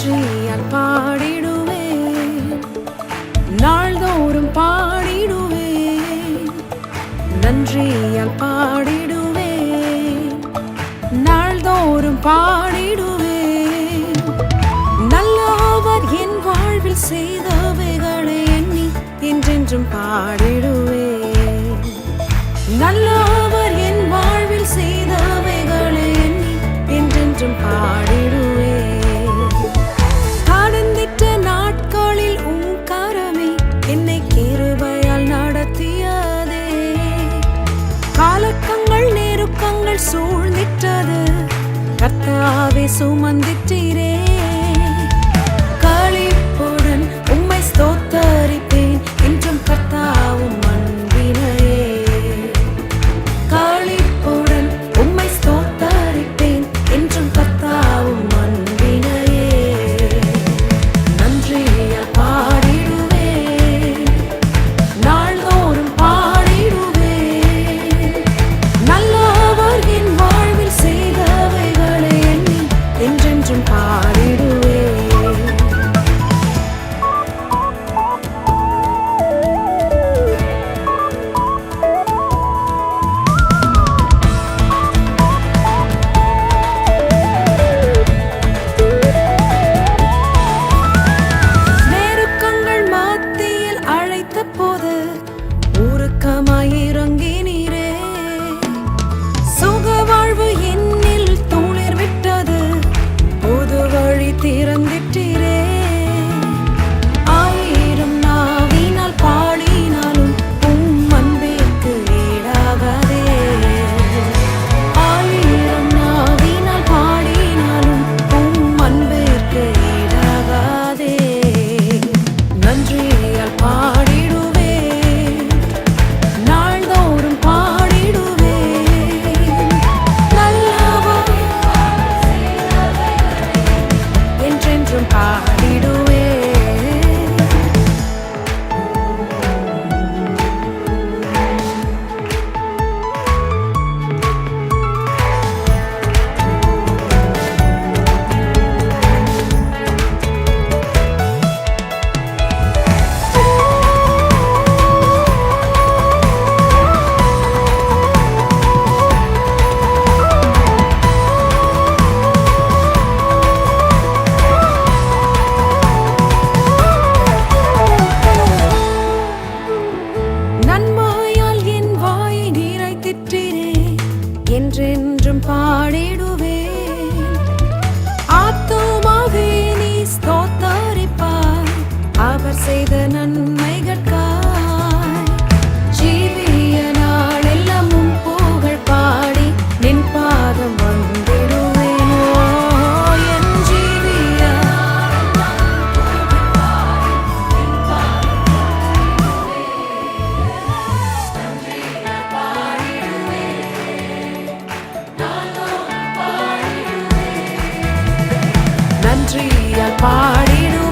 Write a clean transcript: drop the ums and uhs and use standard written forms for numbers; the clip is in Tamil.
நன்றியால் பாடிடுவேன், நாள்தோறும் பாடிடுவேன். நன்றியால் பாடிடுவேன், நாள்தோறும் பாடிடுவேன். நல்லவர் என் வாழ்வில் செய்தவைகளை எண்ணி என்றென்றும் பாடிடுவேன். நல்லவர் என் வாழ்வில் செய்தவைகளை எண்ணி என்றென்றும் பாடிடுவேன். கடந்திட்ட நாட்களில் உம் கரமே என்னை கிருபையால் நடத்தியதே. காலக்கங்கள் நெருக்கங்கள் சூழ்ந்திட்டது, கர்த்தாவே சுமந்திட்டீரே. களிப்புடன் உம்மை ஸ்தோத்தரிப்பேன், என்றும் கர்த்தாவும் அன்பினையே. களிப்புடன் உம்மை ஸ்தோத்தரிப்பேன், என்றும் கர்த்தாவும் அன்பினையே. நன்றியால் பாடிடுவேன், நாள்தோறும் பாடிடுவேன். நல்லவர் என் வாழ்வில் செய்தவைகளை எண்ணி என்றென்றும் பாடிடுவேன். நெருக்கங்கள் மத்தியில் அழைத்த போது உருக்கமாய் இறங்கினீரே. சுக வாழ்வு என்னில் துளிர் விட்டது, புது வழி திறந்திட்டீரே. ஆயிரம் நாவினால் பாடினாலும் உம் அன்பிற்கு ஈடாகாதே. ஆயிரம் நாவினால் பாடினாலும் உம் அன்பிற்கு ஈடாகாதே. நன்றியால் பாடிடுவேன், நாள்தோறும் பாடிடுவேன். நல்லவர் என்றென்றும் பாடிடுவேன். நன்மையால் என் வாயை நிறைத்திட்டீரே, என்றென்றும் பாடிடுவேன். ஆத்துமாவே நீ ஸ்தோத்தரிப்பாய், அவர் செய்த நன்மைகட்காய். ஜீவிய நாளெல்லாம் உம் புகழ் பாடி நின் பாதம் வந்திடுவேன். ஓ, என் ஜீவிய நன்றியால் பாடிடுவேன்.